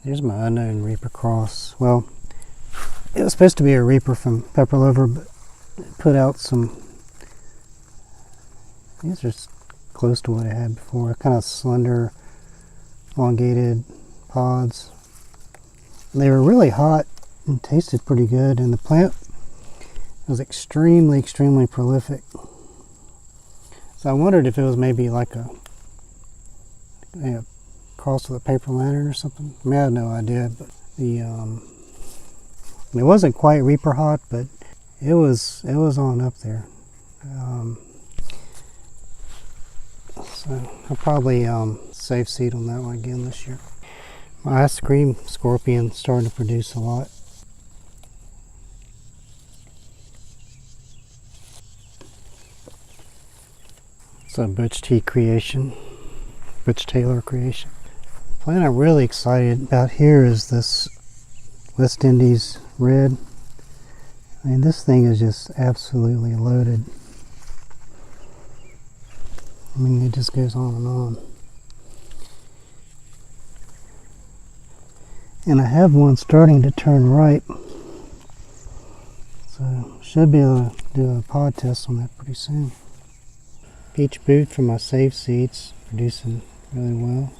Here's my unknown Reaper cross. Well, it was supposed to be a Reaper from Pepper Lover, but it put out some, these are close to what I had before, kind of slender, elongated pods. And they were really hot and tasted pretty good, and the plant was extremely, extremely prolific. So I wondered if it was maybe like a cross with a paper lantern or something. I mean, I had no idea, but the it wasn't quite Reaper hot, but it was on up there. So I'll probably save seed on that one again this year. My ice cream scorpion starting to produce a lot. It's a Butch T creation, Butch Taylor creation. The plant I'm really excited about here is this West Indies red. I mean, this thing is just absolutely loaded. I mean, it just goes on and on. And I have one starting to turn ripe. So should be able to do a pod test on that pretty soon. Peach boot from my save seeds, producing really well.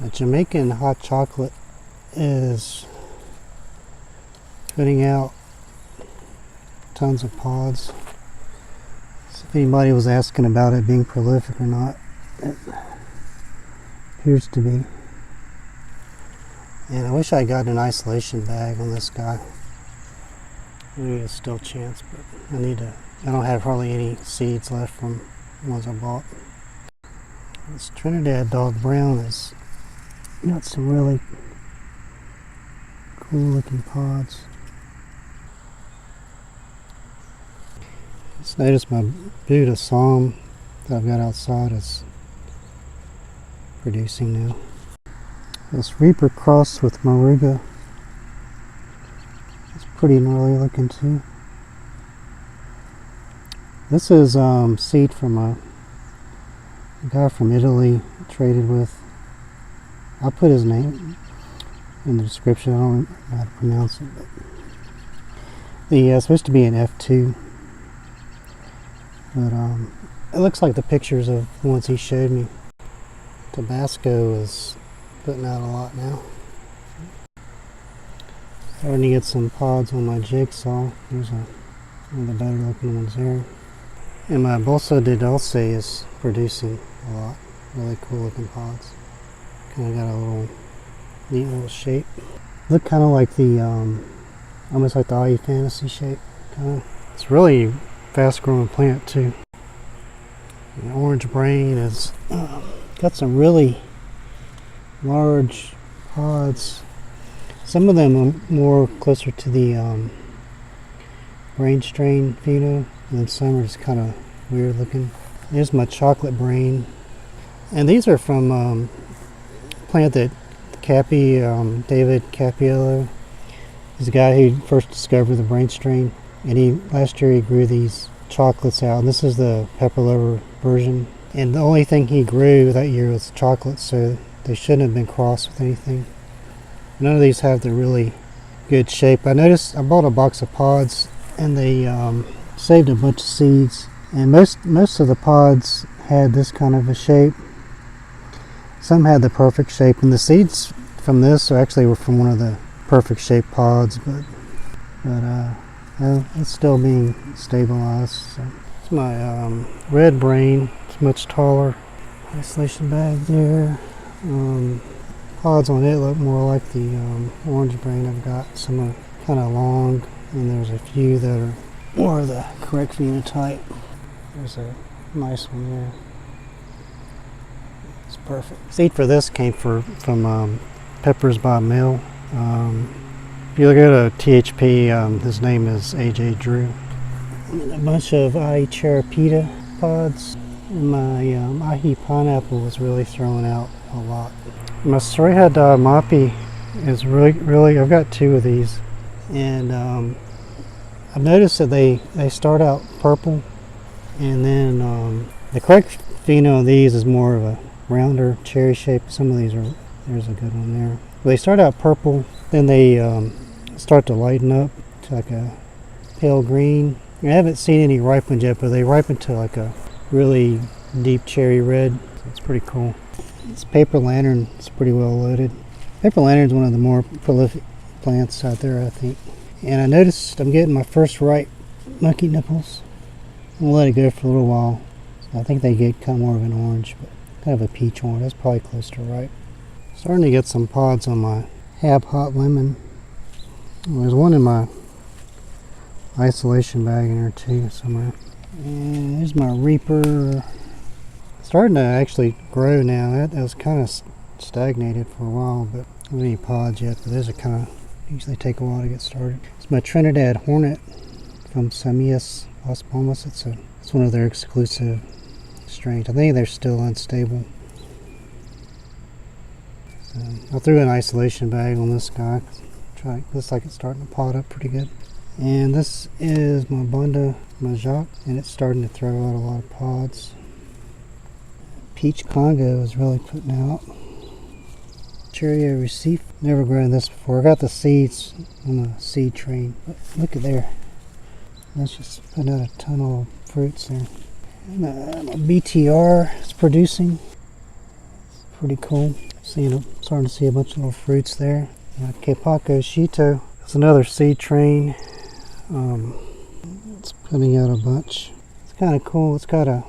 The Jamaican hot chocolate is putting out tons of pods. So if anybody was asking about it being prolific or not, it appears to be. And I wish I got an isolation bag on this guy. Maybe there's still a chance, but I don't have hardly any seeds left from the ones I bought. This Trinidad Dog Brown has got some really cool looking pods. Just noticed my Buddha Psalm that I've got outside is producing now. This Reaper cross with Moruga. It's pretty gnarly looking too. This is seed from a guy from Italy I traded with. I'll put his name in the description. I don't know how to pronounce it, but it's supposed to be an F2. But it looks like the pictures of the ones he showed me. Tabasco is putting out a lot now. Starting to get some pods on my jigsaw. There's one of the better looking ones there. And my Bolsa de Dulce is producing a lot. Really cool looking pods. Kind of got a little neat little shape. Look kind of like the almost like the IE Fantasy shape. It's really fast growing plant too. And the orange brain has got some really large pods. Some of them are more closer to the brain strain pheno, and some are just kind of weird looking. There's my chocolate brain, and these are from a plant that David Capiello is the guy who first discovered the brain strain, and last year he grew these chocolates out. And this is the Pepper Lover version, and the only thing he grew that year was chocolate, so they shouldn't have been crossed with anything. None of these have the really good shape. I noticed I bought a box of pods, and they saved a bunch of seeds, and most of the pods had this kind of a shape. Some had the perfect shape, and the seeds from this were from one of the perfect shaped pods, but it's still being stabilized. So it's my red brain. It's much taller. Isolation bag there. Pods on it look more like the orange brain I've got. Some are kind of long, and there's a few that are more of the correct phenotype. There's a nice one there. It's perfect. Seed for this came from Peppers by Mail. If you go to THP, his name is AJ Drew. And a bunch of IE Cherapita pods. And my IE Pineapple was really throwing out a lot. My Soraya Mapi is really, I've got two of these, and I've noticed that they start out purple, and then the correct pheno of these is more of a rounder cherry shape. Some of these are There's a good one there. They start out purple, then they start to lighten up to like a pale green. I haven't seen any ripe ones yet, but they ripen to like a really deep cherry red. So it's pretty cool. This paper lantern is pretty well loaded. Paper lantern is one of the more prolific plants out there, I think. And I noticed I'm getting my first ripe monkey nipples. I'm gonna let it go for a little while. So I think they get kind of more of an orange, but kind of a peach orange. That's probably close to ripe. Starting to get some pods on my Hab Hot Lemon. There's one in my isolation bag in there too somewhere. And there's my Reaper. Starting to actually grow now. That was kind of stagnated for a while, but I don't have any pods yet, but those are kind of usually take a while to get started. It's my Trinidad Hornet from Samias Las Palmas. It's one of their exclusive strains. I think they're still unstable. So I threw an isolation bag on this guy. Looks like it's starting to pod up pretty good. And this is my Banda Majak, and it's starting to throw out a lot of pods. Peach Congo is really putting out. Cheerio Recife. Never grown this before. I got the seeds on the seed train. But look at there. That's just putting out a ton of fruits there. And my BTR is producing. It's pretty cool. Starting to see a bunch of little fruits there. Kepako Shito. It's another seed train. It's putting out a bunch. It's kind of cool. It's got a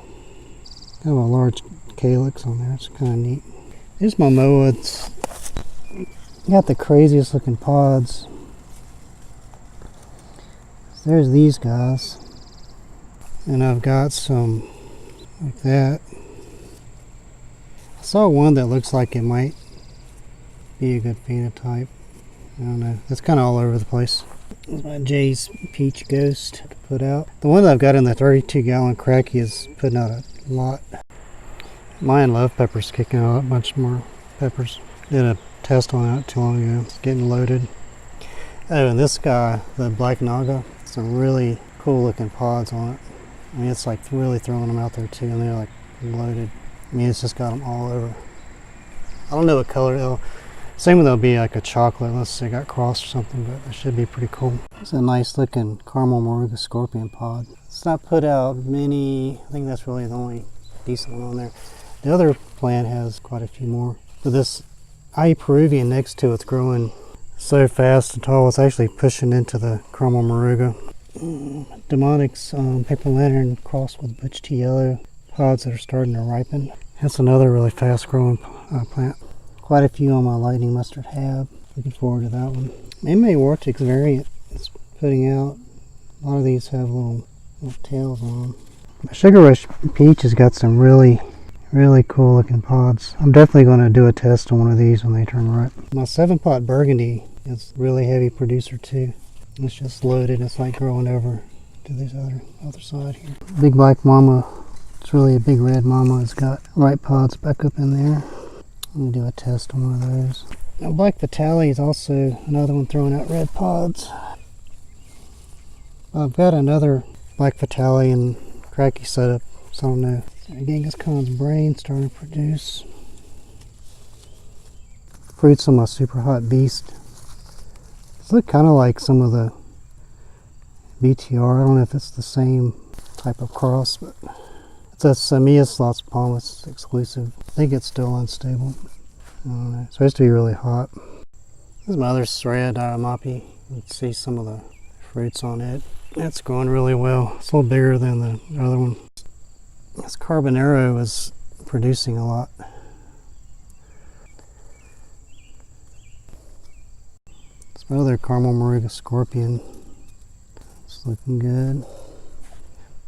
kind of a large calyx on there. It's kind of neat. Here's my Moa. It's got the craziest looking pods. There's these guys. And I've got some like that. I saw one that looks like it might be a good phenotype. I don't know. It's kind of all over the place. This is my Jay's Peach Ghost to put out. The one that I've got in the 32-gallon Kratky is putting out a lot. Mayan Love Pepper's kicking out a bunch more peppers. Did a test on it not too long ago. It's getting loaded. Oh, and this guy, the Black Naga, some really cool looking pods on it. I mean, it's like really throwing them out there too, and they're like loaded. I mean, it's just got them all over. I don't know what color. Same with, they'll be like a chocolate unless they got crossed or something, but it should be pretty cool. It's a nice looking caramel moruga scorpion pod. It's not put out many. I think that's really the only decent one on there. The other plant has quite a few more. But this IE Peruvian next to it's growing so fast and tall, it's actually pushing into the caramel moruga. Demonic's paper lantern crossed with Butch Tea Yellow pods that are starting to ripen. That's another really fast growing plant. Quite a few on my lightning mustard Hab. Looking forward to that one. MMA Vortex variant is putting out. A lot of these have little tails on them. My Sugar Rush Peach has got some really cool looking pods. I'm definitely going to do a test on one of these when they turn ripe. My 7-pot Burgundy is a really heavy producer too. It's just loaded. It's like growing over to this other side here. Big Black Mama. It's really a big red mama. It's got ripe pods back up in there. I'm going to do a test on one of those. Now, Black Vitale is also another one throwing out red pods. I've got another Black Vitale and Kratky setup, so I don't know. Genghis Khan's Brain starting to produce. Fruits on my Super Hot Beast. These look kind of like some of the BTR. I don't know if it's the same type of cross, but it's a Samias Las Palmas exclusive. I think it's still unstable. I don't know. It's supposed to be really hot. This is my other Soraya Diamapi. You can see some of the fruits on it. It's growing really well. It's a little bigger than the other one. This Carbonero is producing a lot. It's my other Caramel Moruga Scorpion. It's looking good.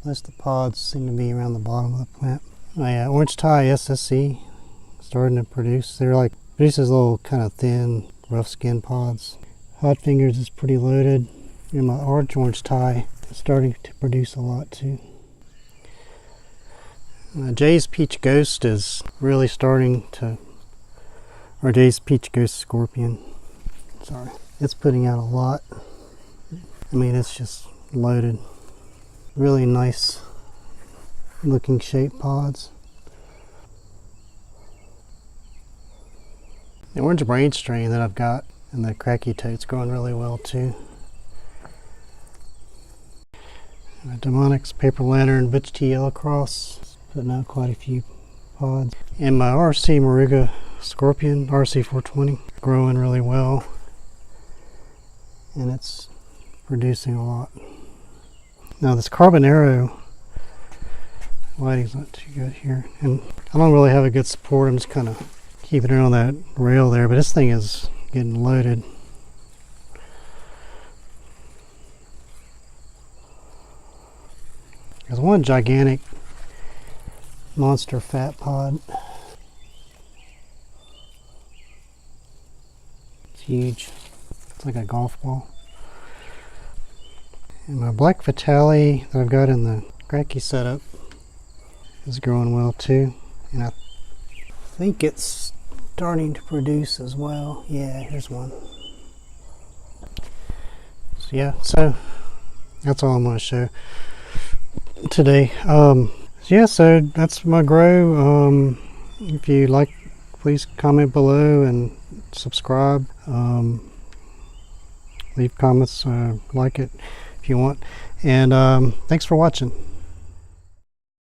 Most of the pods seem to be around the bottom of the plant. Oh yeah, Orange Tie SSE starting to produce. They're like produces little kind of thin, rough skin pods. Hot Fingers is pretty loaded. And my Orange Tie is starting to produce a lot too. Jay's Peach Ghost is really starting to, or Jay's Peach Ghost Scorpion. Sorry, it's putting out a lot. I mean, it's just loaded. Really nice looking shaped pods. The orange brain strain that I've got and the Kratky toad's growing really well too. My Demonics Paper Lantern Butch T Yellow Cross, putting out quite a few pods. And my RC Moruga Scorpion, RC 420, growing really well. And it's producing a lot. Now this Carbonero lighting's not too good here. And I don't really have a good support. I'm just kind of keeping it on that rail there, but this thing is getting loaded. There's one gigantic monster fat pod. It's huge. It's like a golf ball. And my black Vitale that I've got in the Kratky setup is growing well too. And I think it's starting to produce as well. Yeah, here's one. So yeah, so that's all I'm going to show today. Yeah, so that's my grow. If you like, please comment below and subscribe. Leave comments, like it if you want. And thanks for watching.